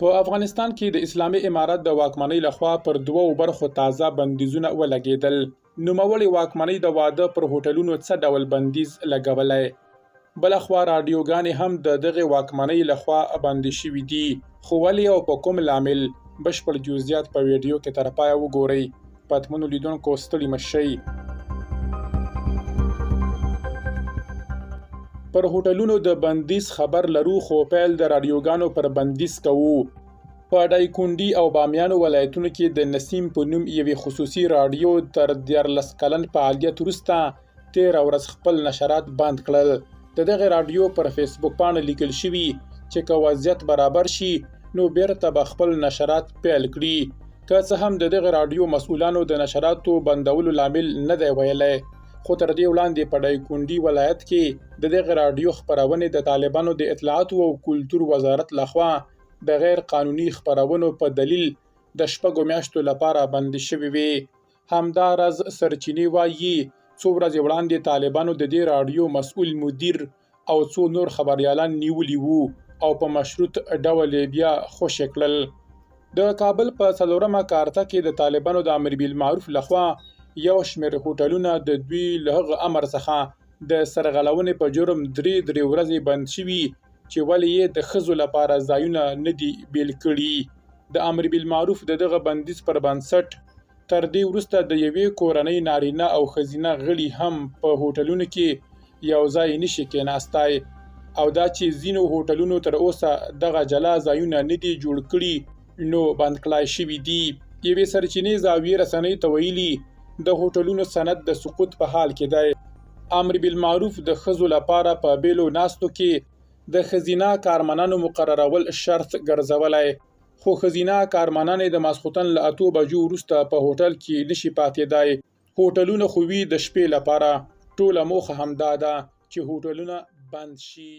په افغانستان کې د اسلامي امارت د واکمنۍ لخوا پر دوو برخو تازه بندیزونه ولګېدل. نوموړې واکمنۍ د واده پر هوټلونو څه ډول بندیز لګولی؟ بلخوا راډیوګانې هم د دغې واکمنۍ لخوا بندي شوي دي. خو ولې او په کوم لامل؟ بشپړ جزئیات په ویډیو کې تر پایه وګورئ. پاتمنو لیدونکو ستړي مه شئ. پر هوټلونو د بندیز خبر لرو، خو پیل د راډیوګانو پر بندیز کوو. په دایکنډي او بامیانو ولایتونو کې د نسیم په نوم یوې خصوصي راډیو تر 14 کلن فعالیت وروسته 13 ورځ خپل نشرات بند کړل. د دغې راډیو پر فیسبوک پاڼه لیکل شوي چې که وضعیت برابر شي نو بیرته به خپل نشرات پیل کړي. که څه هم د دغې راډیو مسؤلانو د نشراتو بندولو لامل نه دی ویلی، خو تر دې وړاندې په دایکنډي ولایت کې د دغې راډیو خپرونې د طالبانو د اطلاعاتو او کلتور وزارت لخوا د غیر قانوني خپرونو په دلیل د 6 میاشتو لپاره بندي شوې وې. همداراز سرچینې وایي څو ورځې وړاندې طالبانو د دې راډیو مسؤل مدیر او څو نور خبریالان نیولي وو او په مشروط ډول بیا خوشي کړل. د کابل په 4مه کارته کې د طالبانو د امر بالمعروف لخوا یو شمېر هوټلونه د دوی له هغه امر څخه د سرغړونې په جرم 3 ورځې بند شوي چې ولې یې د ښځو لپاره ځایونه نه دي بیل کړي. د امر بالمعروف د دغه بندیز پر بنسټ تر دې وروسته د یوې کورنۍ نارینه او ښځینه غړي هم په هوټلونو کې یو ځای نشي کېناستی، او دا چې ځینو هوټلونو تر اوسه دغه جلا ځایونه نه دي جوړ کړي نو بند کړای شوي دي. یوې سرچینې زاویې رسنۍ ته ویلي د هوټلونو صنعت د سقوط په حال کې دی. امر بالمعروف د ښځو لپاره په بیلو ناستو کې د ښځینه کارمنانو مقررول شرط ګرځولی، خو ښځینه کارمنانې د ماسخوتن له 8 بجو وروسته په هوټل کې نشي پاتېدای. هوټلونه خو وي د شپې لپاره. ټوله موخه همدا ده چې هوټلونه بند شي.